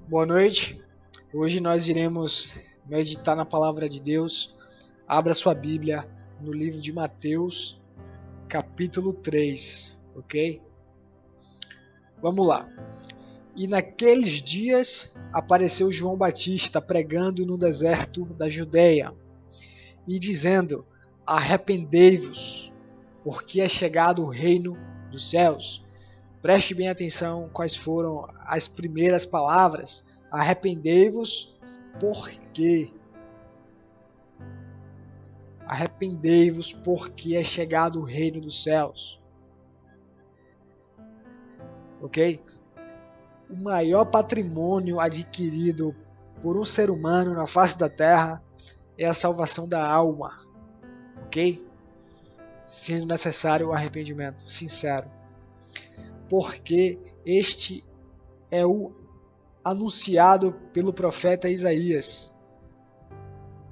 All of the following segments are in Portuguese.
Boa noite. Hoje nós iremos meditar na palavra de Deus. Abra sua Bíblia no livro de Mateus, capítulo 3, ok? Vamos lá. E naqueles dias apareceu João Batista pregando no deserto da Judeia e dizendo: Arrependei-vos, porque é chegado o reino dos céus. Preste bem atenção quais foram as primeiras palavras. Arrependei-vos, porque. Arrependei-vos, porque é chegado o reino dos céus. Ok? O maior patrimônio adquirido por um ser humano na face da terra é a salvação da alma. Ok? Sendo necessário o arrependimento sincero. Porque este é o anunciado pelo profeta Isaías,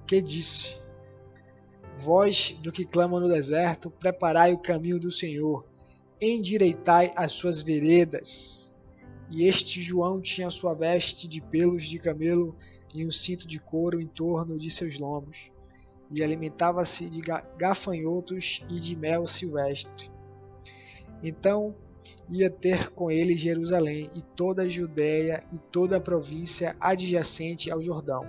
que disse: Vós do que clama no deserto, preparai o caminho do Senhor, endireitai as suas veredas. E este João tinha sua veste de pelos de camelo e um cinto de couro em torno de seus lombos, e alimentava-se de gafanhotos e de mel silvestre. Então ia ter com ele Jerusalém e toda a Judéia e toda a província adjacente ao Jordão.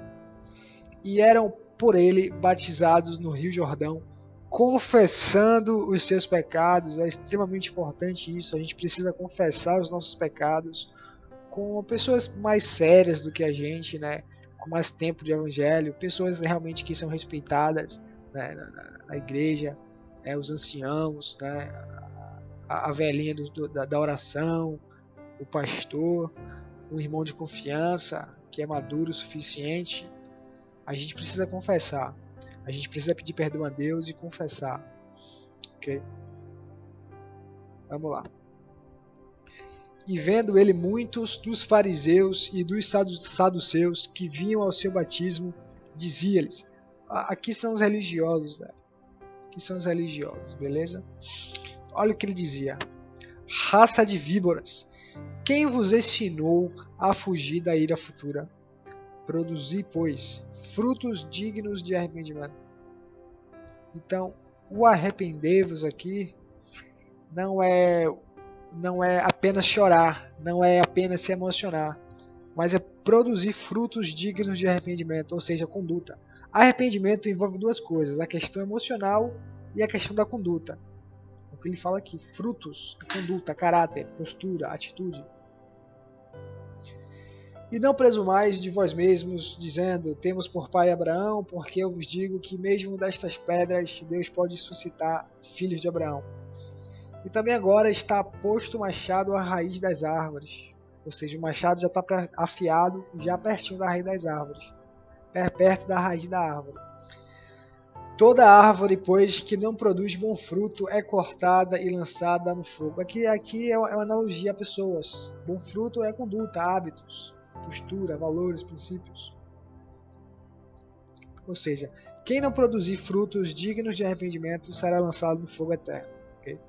E eram por ele batizados no Rio Jordão, confessando os seus pecados. É extremamente importante isso, a gente precisa confessar os nossos pecados com pessoas mais sérias do que a gente, né? Com mais tempo de evangelho, pessoas realmente que são respeitadas, né? na igreja, né? Os anciãos, né? A velhinha da oração, o pastor, um irmão de confiança que é maduro o suficiente. A gente precisa confessar, a gente precisa pedir perdão a Deus e confessar, ok? Vamos lá. E vendo ele muitos dos fariseus e dos saduceus que vinham ao seu batismo, dizia-lhes: aqui são os religiosos, velho. Aqui são os religiosos, beleza? Olha o que ele dizia: raça de víboras, quem vos ensinou a fugir da ira futura? Produzi, pois, frutos dignos de arrependimento. Então, o arrepender-vos aqui não é apenas chorar, não é apenas se emocionar, mas é produzir frutos dignos de arrependimento, ou seja, conduta. Arrependimento envolve duas coisas: a questão emocional e a questão da conduta. O que ele fala aqui: frutos, conduta, caráter, postura, atitude. E não presumais de vós mesmos, dizendo: temos por pai Abraão, porque eu vos digo que mesmo destas pedras Deus pode suscitar filhos de Abraão. E também agora está posto o machado à raiz das árvores. Ou seja, o machado já está afiado, já pertinho da raiz das árvores. Perto da raiz da árvore. Toda árvore, pois, que não produz bom fruto é cortada e lançada no fogo. Aqui é uma analogia a pessoas. Bom fruto é conduta, hábitos, postura, valores, princípios. Ou seja, quem não produzir frutos dignos de arrependimento será lançado no fogo eterno. Okay?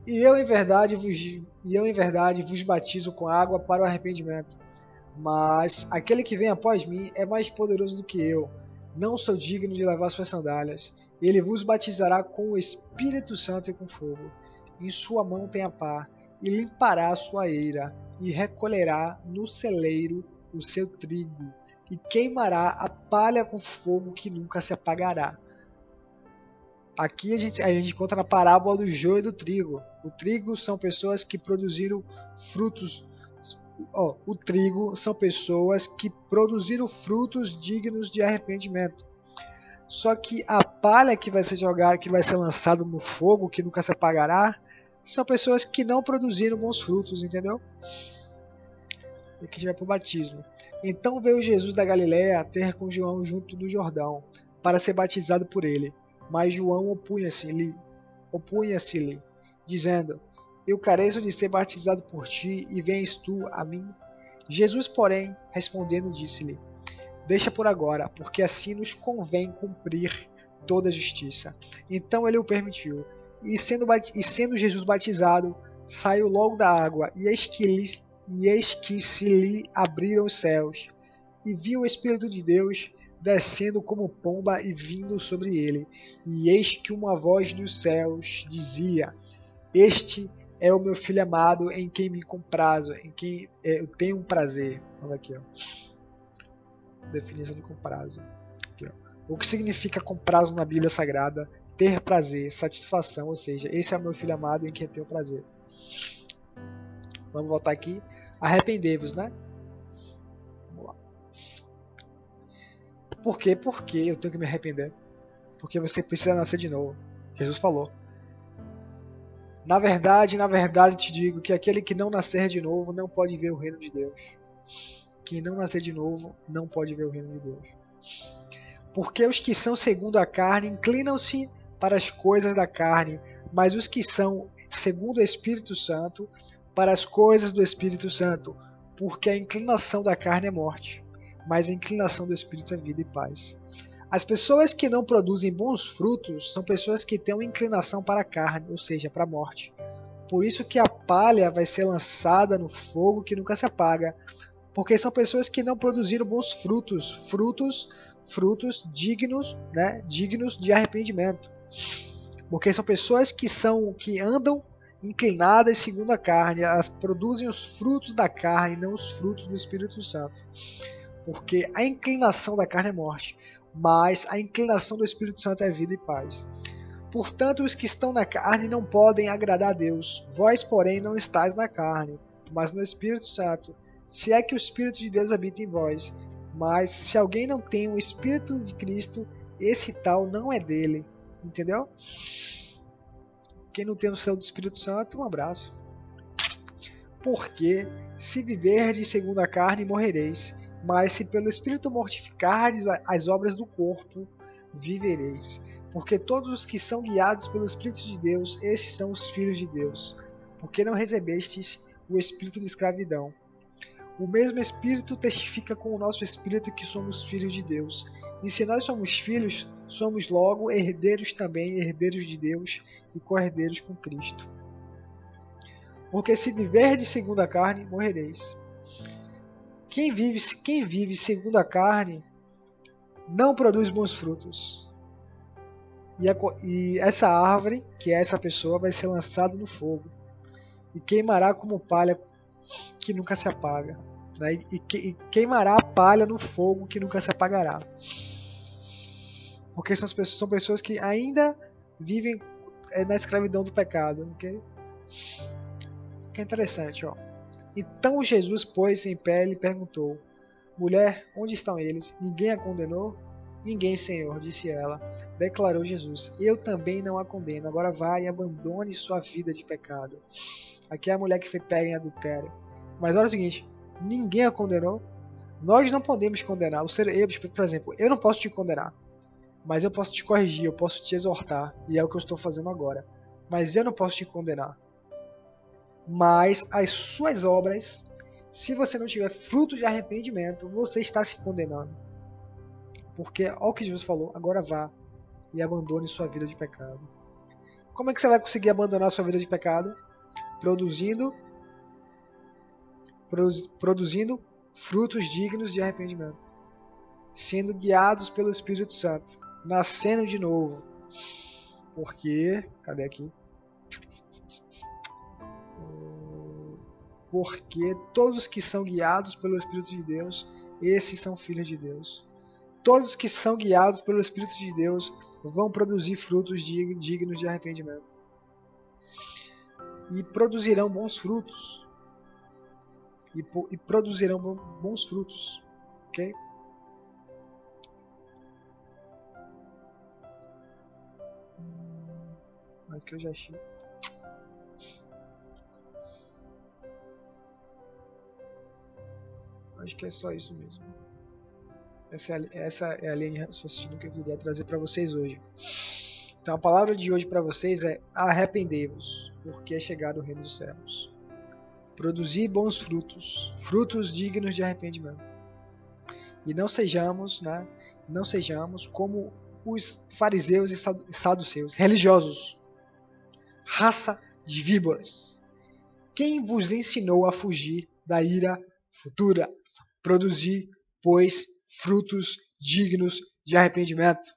E eu em verdade vos batizo com água para o arrependimento. Mas aquele que vem após mim é mais poderoso do que eu. Não sou digno de levar suas sandálias. Ele vos batizará com o Espírito Santo e com fogo. Em sua mão tem a pá, e limpará a sua eira, e recolherá no celeiro o seu trigo, e queimará a palha com fogo que nunca se apagará. Aqui a gente encontra na parábola do joio e do trigo. O trigo são pessoas que produziram frutos. O trigo são pessoas que produziram frutos dignos de arrependimento. Só que a palha que vai ser jogada, que vai ser lançada no fogo, que nunca se apagará, são pessoas que não produziram bons frutos, entendeu? E que vai para o batismo. Então veio Jesus da Galiléia ter com João junto do Jordão, para ser batizado por ele. Mas João opunha-se-lhe, dizendo: eu careço de ser batizado por ti, e vens tu a mim? Jesus, porém, respondendo, disse-lhe: deixa por agora, porque assim nos convém cumprir toda a justiça. Então ele o permitiu. E sendo Jesus batizado, saiu logo da água, e eis que E eis que se lhe abriram os céus, e viu o Espírito de Deus descendo como pomba e vindo sobre ele. E eis que uma voz dos céus dizia: Este é o meu filho amado, em quem me comprazo, em quem eu tenho um prazer. Olha aqui, ó. Definição de comprazo. Aqui, ó. O que significa comprazo na Bíblia Sagrada? Ter prazer, satisfação, ou seja, esse é o meu filho amado em quem eu tenho prazer. Vamos voltar aqui. Arrependei-vos, né? Vamos lá. Por quê? Porque eu tenho que me arrepender. Porque você precisa nascer de novo. Jesus falou. Na verdade, te digo que aquele que não nascer de novo não pode ver o reino de Deus. Quem não nascer de novo não pode ver o reino de Deus. Porque os que são segundo a carne inclinam-se para as coisas da carne, mas os que são segundo o Espírito Santo, para as coisas do Espírito Santo. Porque a inclinação da carne é morte, mas a inclinação do Espírito é vida e paz. As pessoas que não produzem bons frutos são pessoas que têm uma inclinação para a carne, ou seja, para a morte. Por isso que a palha vai ser lançada no fogo que nunca se apaga, porque são pessoas que não produziram bons frutos dignos, né, dignos de arrependimento. Porque são pessoas que andam inclinadas segundo a carne, elas produzem os frutos da carne, não os frutos do Espírito Santo. Porque a inclinação da carne é morte, mas a inclinação do Espírito Santo é vida e paz. Portanto, os que estão na carne não podem agradar a Deus. Vós, porém, não estáis na carne, mas no Espírito Santo, se é que o Espírito de Deus habita em vós. Mas se alguém não tem o Espírito de Cristo, esse tal não é dele. Entendeu? Quem não tem o selo do Espírito Santo, um abraço. Porque se viverdes segundo a carne, morrereis. Mas se pelo Espírito mortificardes as obras do corpo, vivereis. Porque todos os que são guiados pelo Espírito de Deus, esses são os filhos de Deus. Porque não recebestes o espírito de escravidão. O mesmo Espírito testifica com o nosso Espírito que somos filhos de Deus. E se nós somos filhos, somos logo herdeiros também, herdeiros de Deus e co-herdeiros com Cristo. Porque se viverdes segundo a carne, morrereis. Quem vive segundo a carne não produz bons frutos. E essa árvore, que é essa pessoa, vai ser lançada no fogo e queimará como palha que nunca se apaga, né? E queimará a palha no fogo que nunca se apagará. Porque são pessoas que ainda vivem na escravidão do pecado, ok? Que é interessante, ó. Então Jesus pôs-se em pé e lhe perguntou: Mulher, onde estão eles? Ninguém a condenou? Ninguém, Senhor, disse ela. Declarou Jesus: Eu também não a condeno. Agora vá e abandone sua vida de pecado. Aqui é a mulher que foi pega em adultério. Mas olha o seguinte: ninguém a condenou. Nós não podemos condenar. Por exemplo, eu não posso te condenar, mas eu posso te corrigir, eu posso te exortar, e é o que eu estou fazendo agora. Mas eu não posso te condenar. Mas as suas obras, se você não tiver fruto de arrependimento, você está se condenando. Porque, olha o que Jesus falou: agora vá e abandone sua vida de pecado. Como é que você vai conseguir abandonar sua vida de pecado? Produzindo frutos dignos de arrependimento, sendo guiados pelo Espírito Santo, nascendo de novo. Porque, cadê aqui? Porque todos os que são guiados pelo Espírito de Deus, esses são filhos de Deus. Todos os que são guiados pelo Espírito de Deus vão produzir frutos dignos de arrependimento. E produzirão bons frutos. E produzirão bons frutos. Ok? Mas que eu já achei. Acho que é só isso mesmo. Essa é a linha de raciocínio que eu queria trazer para vocês hoje. Então a palavra de hoje para vocês é: arrependei-vos, porque é chegado o reino dos céus. Produzir bons frutos, frutos dignos de arrependimento. E não sejamos como os fariseus e saduceus, religiosos, raça de víboras. Quem vos ensinou a fugir da ira futura. Produzi, pois, frutos dignos de arrependimento.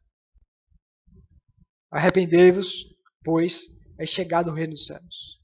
Arrependei-vos, pois é chegado o reino dos céus.